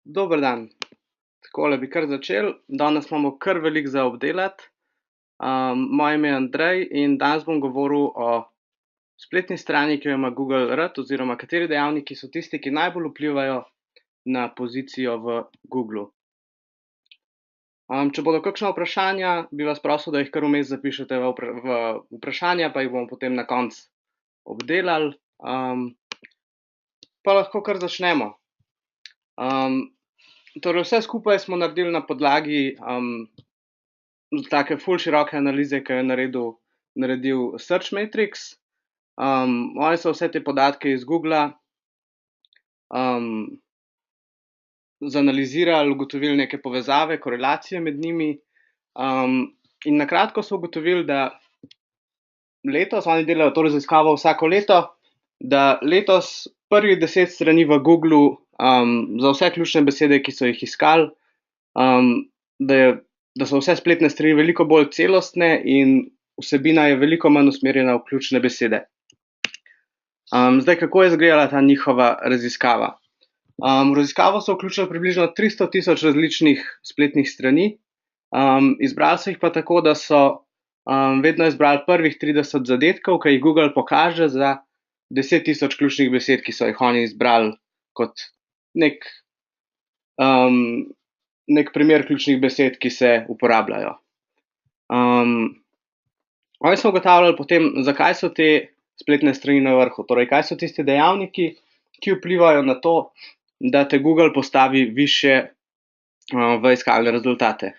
Dober dan. Takole bi kar začel. Danes imamo kar veliko za obdelati. Moje ime je Andrej in danes bom govoril o spletni strani, ki jo ima Google rad, oziroma kateri dejavniki so tisti, ki najbolj vplivajo na pozicijo v Googlu. Če bodo kakšna vprašanja, bi vas prosil, da jih kar vmes zapišete v vprašanja, pa jih bomo potem na koncu obdelali. Pa lahko kar začnemo. Torej vse skupaj smo naredili na podlagi take ful široke analize, ki jo je naredil Searchmetrics. Oni so vse te podatke iz Googla zanalizirali, ugotovili neke povezave, korelacije med njimi, in na kratko so ugotovili, da letos, oni delajo to raziskavo vsako leto, da letos prvih 10 strani v Googlu za vse ključne besede, ki so jih iskali, da so vse spletne strani veliko bolj celostne in vsebina je veliko manj usmerjena v ključne besede. Zdaj, kako je izgledala ta njihova raziskava? V raziskavo so vključili približno 300.000 različnih spletnih strani, izbrali so jih pa tako, da so vedno izbrali prvih 30 zadetkov, ki jih Google pokaže za 10.000 ključnih besed, ki so jih oni izbrali kot nek primer ključnih besed, ki se uporabljajo. Oni so ugotavljali potem, zakaj so te spletne strani na vrhu, torej kaj so tisti dejavniki, ki vplivajo na to, da te Google postavi višje v iskalne rezultate.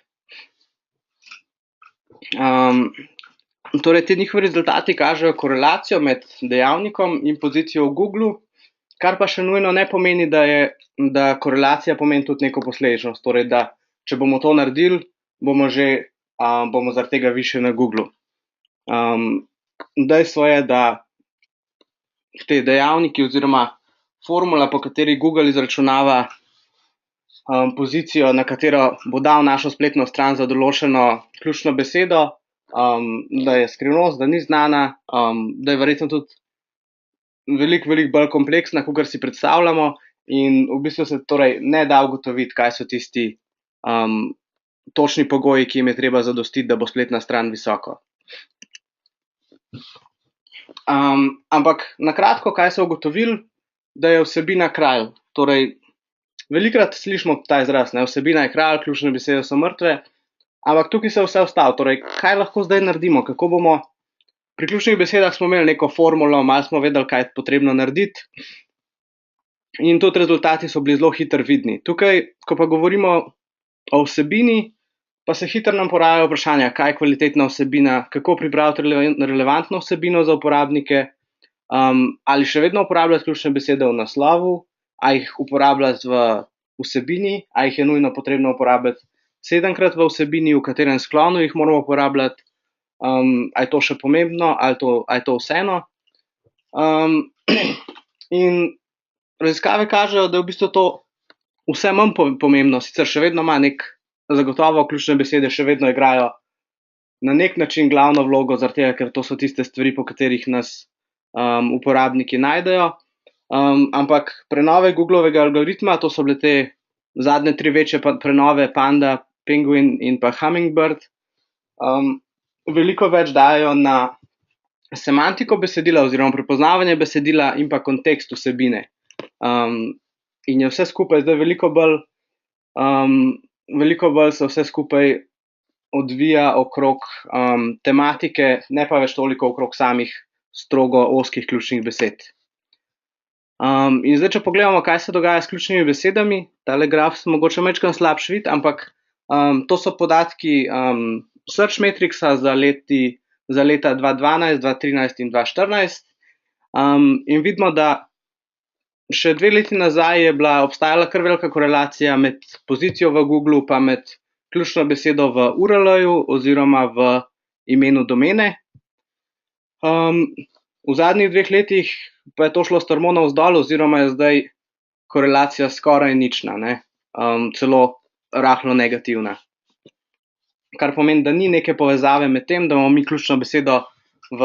Torej, ti njihovi rezultati kažejo korelacijo med dejavnikom in pozicijo v Googlu, kar pa še nujno ne pomeni, da korelacija pomeni tudi neko posledičnost, torej da če bomo to naredili, bomo zaradi tega višje na Googlu. Dejstvo je, da te dejavniki oziroma formula, po kateri Google izračunava pozicijo, na katero bo dal našo spletno stran za določeno ključno besedo, da je skrivnost, da ni znana, da je verjetno tudi veliko bolj kompleksna, kakor si predstavljamo, in v bistvu se torej ne da ugotoviti, kaj so tisti točni pogoji, ki jim je treba zadostiti, da bo spletna stran visoko. Ampak na kratko, kaj so ugotovili? Da je vsebina kralj. Torej, velikokrat slišimo ta izraz, vsebina je kralj, ključne besede so mrtve, ampak tukaj se je vse ostalo. Torej, kaj lahko zdaj naredimo? Kako bomo? Pri ključnih besedah smo imeli neko formulo, malo smo vedeli, kaj je potrebno narediti, in tudi rezultati so bili zelo hitro vidni. Tukaj, ko pa govorimo o vsebini, pa se hitro nam porajajo vprašanja, kaj je kvalitetna vsebina, kako pripraviti relevantno vsebino za uporabnike, ali še vedno uporabljati ključne besede v naslovu, a jih uporabljati v vsebini, a jih je nujno potrebno uporabljati 7-krat v vsebini, v katerem sklonu jih moramo uporabljati, a je to še pomembno, ali je to vseeno. In raziskave kažejo, da je v bistvu to vse manj pomembno, sicer še vedno ima zagotovo ključne besede še vedno igrajo na nek način glavno vlogo, zaradi tega, ker to so tiste stvari, po katerih nas uporabniki najdejo, ampak prenove Googlovega algoritma, to so bile te zadnje 3 večje prenove, Panda, Penguin in pa Hummingbird, veliko več dajo na semantiko besedila oziroma prepoznavanje besedila in pa kontekst vsebine. In je vse skupaj zdaj veliko bolj se vse skupaj odvija okrog tematike, ne pa več toliko okrog samih strogo ozkih ključnih besed. In zdaj, če pogledamo, kaj se dogaja s ključnimi besedami, tale graf se mogoče majčkeno slabše vidi, ampak to so podatki Searchmetricsa za leta 2012, 2013 in 2014, in vidimo, da še 2 leti nazaj je obstajala kar velika korelacija med pozicijo v Googlu pa med ključno besedo v URL-ju oziroma v imenu domene. V zadnjih 2 letih pa je to šlo strmo navzdol oziroma je zdaj korelacija skoraj nična, celo rahlo negativna. Kar pomeni, da ni neke povezave med tem, da imamo mi ključno besedo v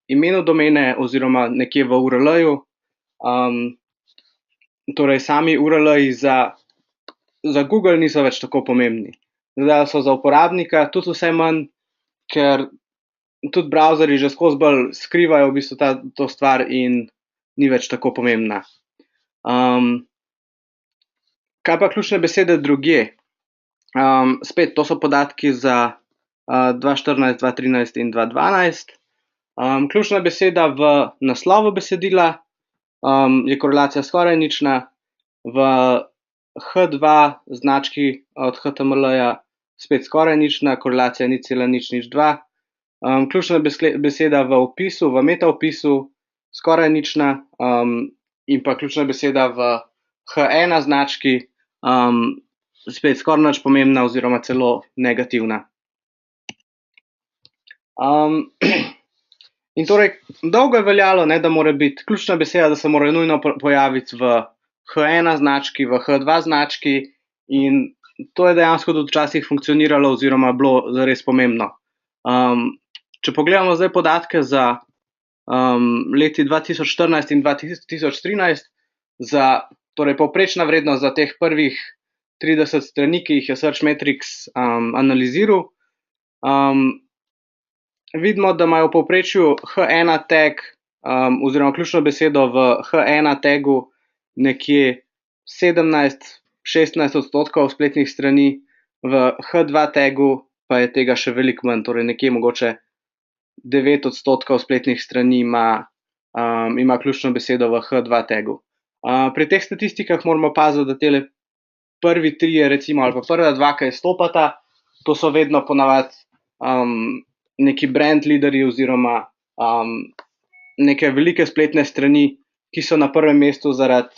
imenu domene oziroma nekje v URL-ju. Torej, sami URL-ji za za Google niso več tako pomembni. Zdaj so za uporabnika tudi vse manj, ker tudi browserji že skozi bolj skrivajo v bistvu to stvar in ni več tako pomembna. Kaj pa ključne besede drugje? Spet, to so podatki za 2014, 2013 in 2012. Ključna beseda v naslovu besedila je korelacija skoraj nična, v H2 znački od HTML-ja spet skoraj nična, korelacija 0,002. Ključna beseda v opisu, v metaopisu skoraj nična, in pa ključna beseda v H1 znački spet skoraj nič pomembna oziroma celo negativna. In torej, dolgo je veljalo, da mora biti ključna beseda, da se mora nujno pojaviti v H1 znački, v H2 znački, in to je dejansko tudi včasih funkcioniralo oziroma bilo zares pomembno. Če pogledamo zdaj podatke za leti 2014 in 2013, torej povprečna vrednost za teh prvih 30 strani, ki jih je Searchmetrics analiziral, vidimo, da imajo v povprečju H1 tag oziroma ključno besedo v H1 tagu nekje 17–16% spletnih strani, v H2 tagu pa je tega še veliko manj, torej nekje mogoče 9% spletnih strani ima ključno besedo v H2 tagu. Pri teh statistikah moramo paziti, da tele prvi trije recimo ali pa prva dva, ki izstopata, to so vedno ponavadi neki brand leaderji oziroma neke velike spletne strani, ki so na prvem mestu zaradi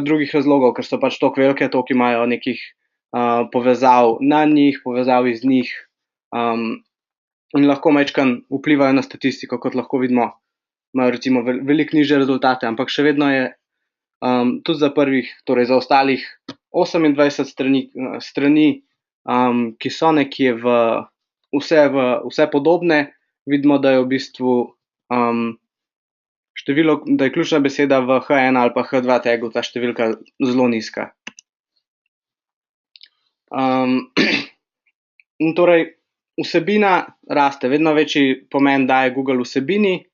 drugih razlogov, ker so pač toliko velike, toliko imajo nekih povezav na njih, povezav iz njih, in lahko majčkeno vplivajo na statistiko, kot lahko vidimo, imajo recimo veliko nižje rezultate, ampak še vedno je tudi za torej za ostalih 28 strani, ki so nekje vse podobne, vidimo, da je v bistvu število, da je ključna beseda v H1 ali pa H2 tagu ta številka zelo nizka. In torej, vsebina raste, vedno večji pomen daje Google vsebini,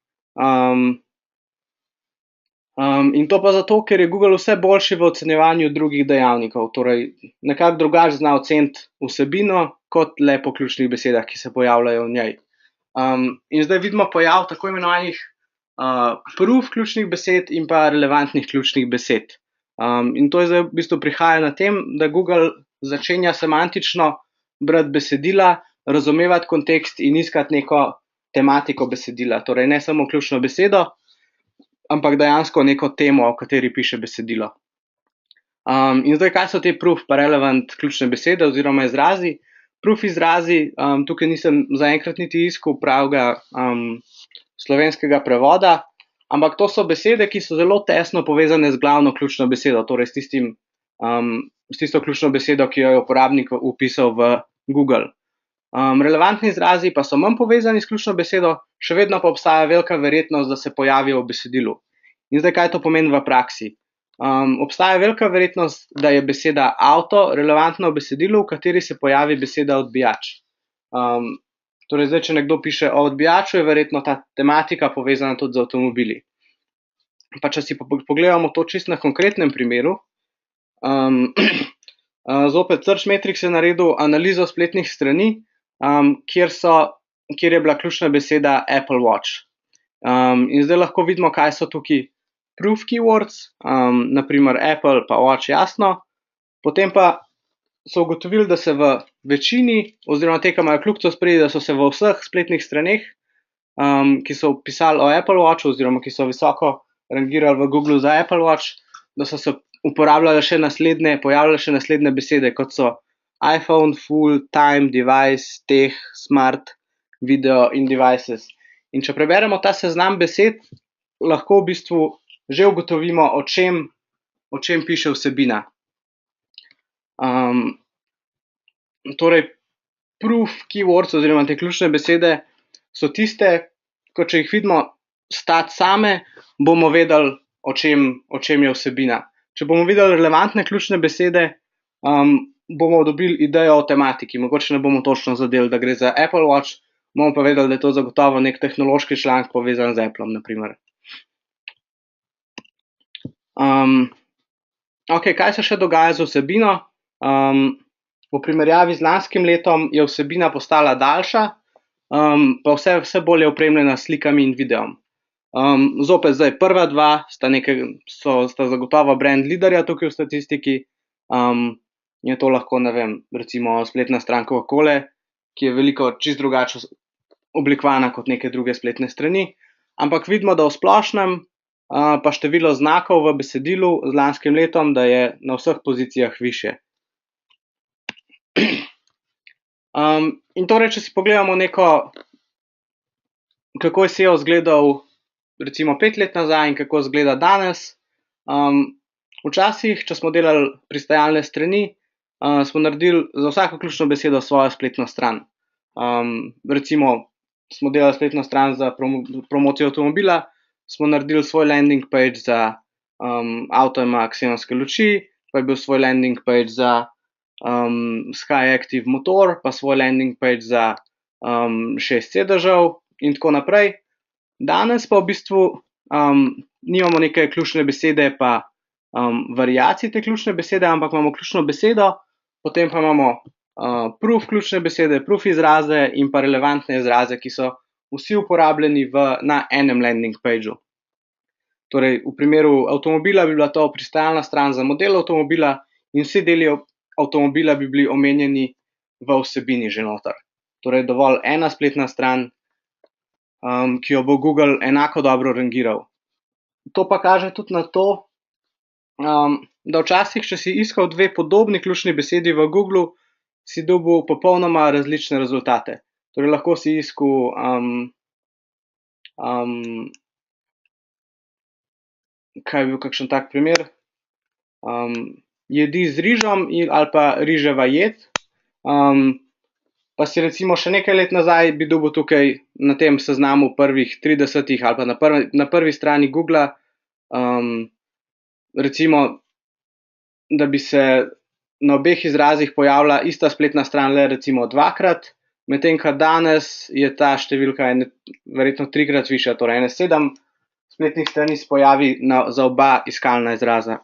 in to pa zato, ker je Google vse boljši v ocenjevanju drugih dejavnikov, torej nekako drugače zna oceniti vsebino kot le po ključnih besedah, ki se pojavljajo v njej. In zdaj vidimo pojav tako imenovanih proof ključnih besed in pa relevantnih ključnih besed. In to je zdaj v bistvu prihaja na tem, da Google začenja semantično brati besedila, razumevati kontekst in iskati neko tematiko besedila, torej ne samo ključno besedo, ampak dejansko neko temo, o kateri piše besedilo. In zdaj, kaj so te proof pa relevant ključne besede oziroma izrazi? Proof izrazi, tukaj nisem zaenkrat niti iskal pravega slovenskega prevoda, ampak to so besede, ki so zelo tesno povezane z glavno ključno besedo, torej s tisto ključno besedo, ki jo je uporabnik vpisal v Google. Relevantni izrazi pa so manj povezani s ključno besedo, še vedno pa obstaja velika verjetnost, da se pojavijo v besedilu. In zdaj, kaj to pomeni v praksi? Obstaja velika verjetnost, da je beseda avto relevantna v besedilu, v kateri se pojavi beseda odbijač. Torej zdaj, če nekdo piše o odbijaču, je verjetno ta tematika povezana tudi z avtomobili. Pa če si pogledamo to čisto na konkretnem primeru, zopet Searchmetrics je naredil analizo spletnih strani, kjer je bila ključna beseda Apple Watch. In zdaj lahko vidimo, kaj so tukaj proof keywords, naprimer Apple pa Watch, jasno. Potem pa so ugotovili, da se v večini, oziroma te, ki imajo kljukico spredaj, da so se v vseh spletnih straneh, ki so pisali o Apple Watchu oziroma ki so visoko rangirali v Google za Apple Watch, da so se pojavljale še naslednje besede, kot so iPhone, full, time, device, teh, smart, video in devices. In če preberemo ta seznam besed, lahko v bistvu že ugotovimo, o čem piše vsebina. Torej, proof keywords oziroma te ključne besede so tiste, ko če jih vidimo stati same, bomo vedeli, o čem je vsebina. če bomo videli relevantne ključne besede, bomo dobili idejo o tematiki. Mogoče ne bomo točno zadeli, da gre za Apple Watch, bomo pa vedeli, da je to zagotovo nek tehnološki članek povezan z Applom, na primer. Ok, kaj se še dogaja z vsebino? V primerjavi z lanskim letom je vsebina postala daljša, pa vse bolj je opremljena s slikami in videom. Zopet zdaj prva dva sta zagotovo brand leaderja tukaj v statistiki. Je to lahko, ne vem, recimo spletna stran Coca-Cole, ki je veliko čisto drugače oblikovana kot neke druge spletne strani. Ampak vidimo, da v splošnem pa število znakov v besedilu z lanskim letom, da je na vseh pozicijah višje. In torej, če si pogledamo kako je SEO izgledal recimo 5 let nazaj in kako izgleda danes. Včasih, če smo delali pristajalne strani, smo naredili za vsako ključno besedo svojo spletno stran. Recimo, smo delali spletno stran za promocijo avtomobila, smo naredili svoj landing page za avto ima ksenonske luči, pa je bil svoj landing page za Skyactiv motor, pa svoj landing page za 6 sedežev in tako naprej. Danes pa v bistvu nimamo neke ključne besede pa variacij te ključne besede, ampak imamo ključno besedo, potem pa imamo proof ključne besede, proof izraze in pa relevantne izraze, ki so vsi uporabljeni na enem landing pageu. Torej, v primeru avtomobila bi bila to pristajalna stran za model avtomobila in vsi deli avtomobila bi bili omenjeni v vsebini že noter. Torej, dovolj ena spletna stran, ki jo bo Google enako dobro rangiral. To pa kaže tudi na to, da včasih, če si iskal dve podobni ključni besedi v Googlu, si dobil popolnoma različne rezultate. Torej, lahko si iskal kaj je bil kakšen tak primer? Jedi z rižem ali pa riževa jed. Pa si recimo še nekaj let nazaj bi dobil tukaj na tem seznamu prvih 30 ali pa na prvi strani Googla, recimo, da bi se na obeh izrazih pojavila ista spletna stran le recimo dvakrat, medtem ko danes je ta številka verjetno 3-krat višja, torej 7 spletnih strani se pojavi za oba iskalna izraza.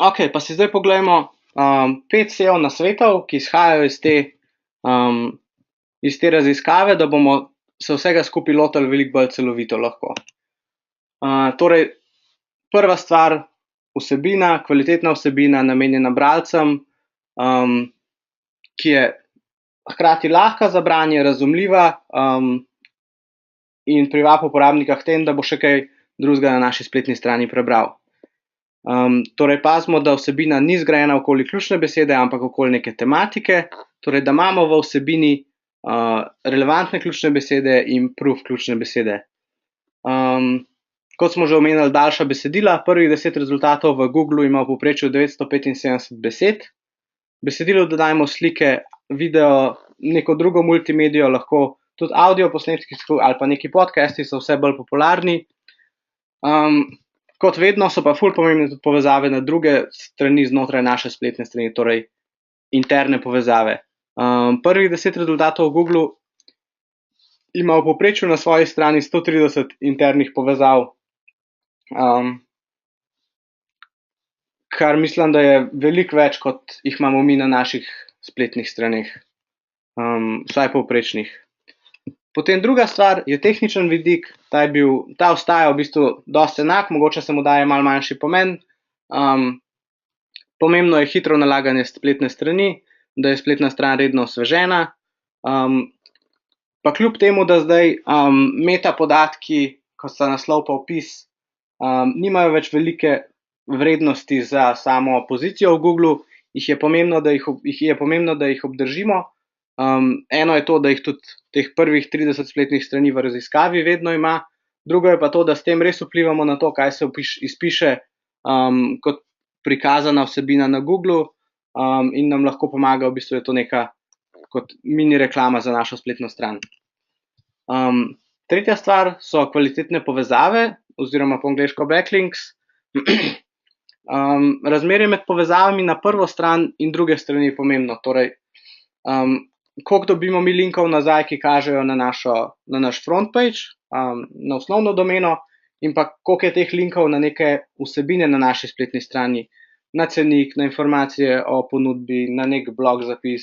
Ok, pa si zdaj poglejmo 5 SEO nasvetov, ki izhajajo iz te raziskave, da bomo se vsega skupaj lotili veliko bolj celovito lahko. Torej, prva stvar, vsebina, kvalitetna vsebina, namenjena bralcem, ki je hkrati lahka za branje, razumljiva in privabi uporabnika k temu, da bo še kaj drugega na naši spletni strani prebral. Torej, pazimo, da vsebina ni zgrajena okoli ključne besede, ampak okoli neke tematike, torej, da imamo v vsebini relevantne ključne besede in proof ključne besede. Kot smo že omenili, daljša besedila, prvih 10 rezultatov v Googlu ima v povprečju 975 besed. Besedilu dodajmo slike, video, neko drugo multimedijo, lahko tudi audio posnetki ali pa neki podcasti so vse bolj popularni. Kot vedno so pa ful pomembne tudi povezave na druge strani znotraj naše spletne strani, torej interne povezave. Prvih 10 rezultatov v Googlu ima v povprečju na svoji strani 130 internih povezav, kar mislim, da je veliko več, kot jih imamo mi na naših spletnih straneh, vsaj povprečnih. Potem druga stvar je tehničen vidik, ta ostaja v bistvu dosti enak, mogoče se mu daje malo manjši pomen. Pomembno je hitro nalaganje spletne strani, da je spletna stran redno osvežena, pa kljub temu, da zdaj meta podatki, kot sta naslov pa opis, nimajo več velike vrednosti za samo pozicijo v Googlu, je pomembno, da jih obdržimo. Eno je to, da jih tudi teh prvih 30 spletnih strani v raziskavi vedno ima, drugo je pa to, da s tem res vplivamo na to, kaj se izpiše kot prikazana vsebina na Googlu, in nam lahko pomaga, v bistvu je to neka kot mini reklama za našo spletno stran. Tretja stvar so kvalitetne povezave, oziroma po angleško backlinks. Razmerje med povezavami na prvo stran in druge strani je pomembno. Torej, koliko dobimo mi linkov nazaj, ki kažejo na naš front page, na osnovno domeno, in pa koliko je teh linkov na neke vsebine na naši spletni strani, na cenik, na informacije o ponudbi, na nek blog zapis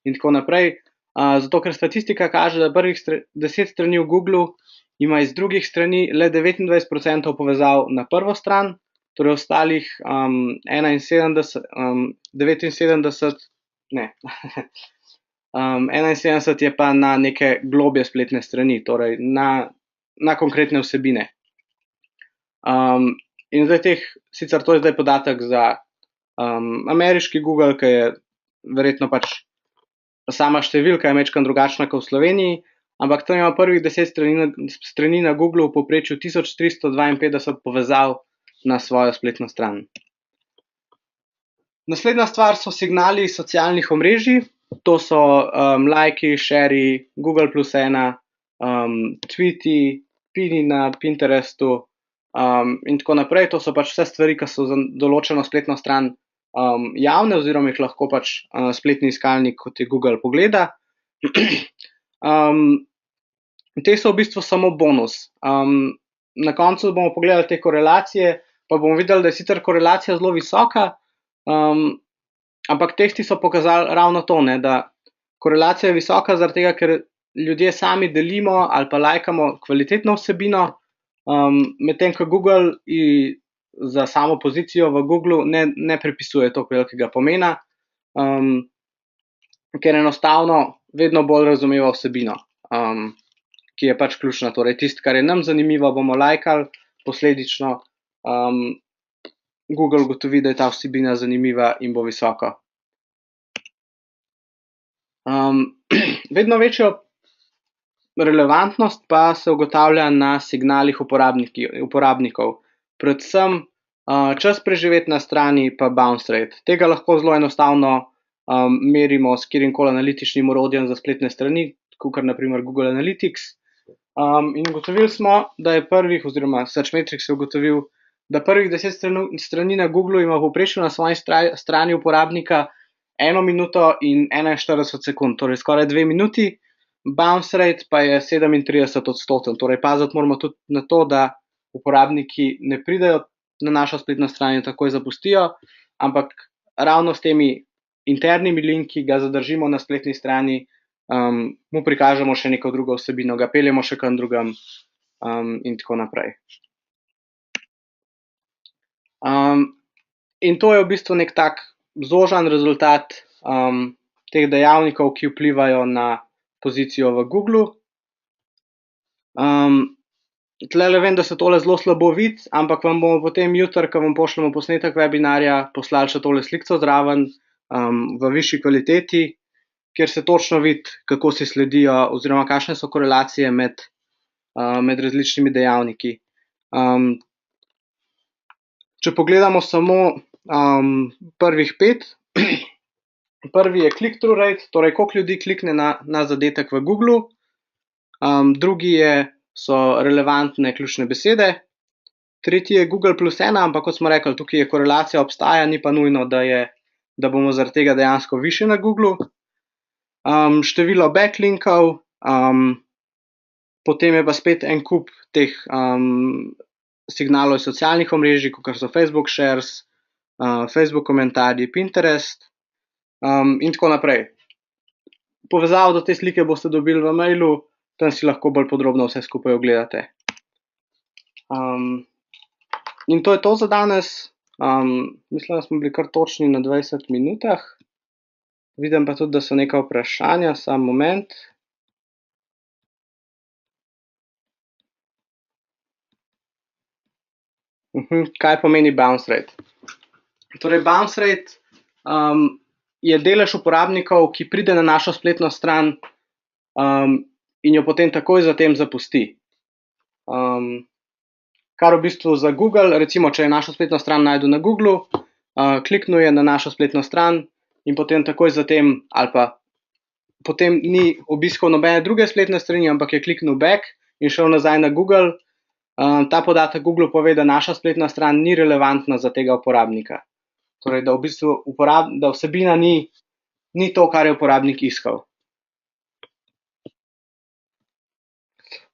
in tako naprej. Zato, ker statistika kaže, da prvih 10 strani v Googlu ima iz drugih strani le 29% povezav na prvo stran, torej ostalih 71 je pa na neke globje spletne strani, torej na konkretne vsebine. In zdaj sicer to je zdaj podatek za ameriški Google, ki je verjetno pač sama številka je majčkeno drugačna kot v Sloveniji, ampak tam ima prvih 10 strani na Googlu v povprečju 1352 povezav na svojo spletno stran. Naslednja stvar so signali socialnih omrežij, to so lajki, šeri, Google +1, tweeti, pini na Pinterestu in tako naprej. To so pač vse stvari, ki so za določeno spletno stran javne oziroma jih lahko pač spletni iskalnik, kot je Google, pogleda. Te so v bistvu samo bonus. Na koncu bomo pogledali te korelacije, pa bomo videli, da je sicer korelacija zelo visoka, ampak testi so pokazali ravno to, ne, da korelacija je visoka zaradi tega, ker ljudje sami delimo ali pa lajkamo kvalitetno vsebino, medtem ko Google za samo pozicijo v Googlu ne pripisuje toliko velikega pomena, ker enostavno vedno bolj razumeva vsebino, ki je pač ključna. Torej, tisto, kar je nam zanimivo, bomo lajkali, posledično Google ugotovi, da je ta vsebina zanimiva in bo visoko. Vedno večjo relevantnost pa se ugotavlja na signalih uporabnikov, predvsem čas preživeti na strani pa bounce rate. Tega lahko zelo enostavno merimo s katerimkoli analitičnim orodjem za spletne strani, kakor na primer Google Analytics. In ugotovili smo, da je oziroma Searchmetrics je ugotovil, da prvih 10 strani na Googlu ima povprečno na svoji strani uporabnika 1 minuto in 41 sekund, torej skoraj 2 minuti, bounce rate pa je 37%. Torej, paziti moramo tudi na to, da uporabniki ne pridejo na našo spletno stran in takoj zapustijo, ampak ravno s temi internimi linki ga zadržimo na spletni strani, mu prikažemo še neko drugo vsebino, ga peljemo še kam drugam in tako naprej. In to je v bistvu nek tak zožan rezultat teh dejavnikov, ki vplivajo na pozicijo v Googlu. Tlele vem, da se tole zelo slabo vidi, ampak vam bomo potem jutri, ko vam pošljemo posnetek webinarja, poslali še tole sliko zraven v višji kvaliteti, kjer se točno vidi, kako si sledijo oziroma kakšne so korelacije med različnimi dejavniki. Če pogledamo samo prvih 5, prvi je click-through rate, torej koliko ljudi klikne na zadetek v Googlu, drugi so relevantne ključne besede, tretji je Google +1, ampak kot smo rekli, tukaj je korelacija obstaja, ni pa nujno, da bomo zaradi tega dejansko višje na Googlu. Število backlinkov, potem je pa spet en kup teh signalov iz socialnih omrežij, kakor so Facebook shares, Facebook komentarji, Pinterest in tako naprej. Povezavo do te slike boste dobili v mailu, tam si lahko bolj podrobno vse skupaj ogledate. In to je to za danes. Mislim, da smo bili kar točni na 20 minutah. Vidim pa tudi, da so neka vprašanja, samo moment. Kaj pomeni bounce rate? Torej, bounce rate je delež uporabnikov, ki pride na našo spletno stran in jo potem takoj zatem zapusti. Kar v bistvu za Google, recimo, če je našo spletno stran našel na Googlu, kliknil je na našo spletno stran in potem takoj zatem, ali pa potem ni obiskal nobene druge spletne strani, ampak je kliknil back in šel nazaj na Google, ta podatek Googlu pove, da naša spletna stran ni relevantna za tega uporabnika. Torej, da v bistvu da vsebina ni to, kar je uporabnik iskal.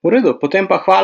V redu, potem pa hvala.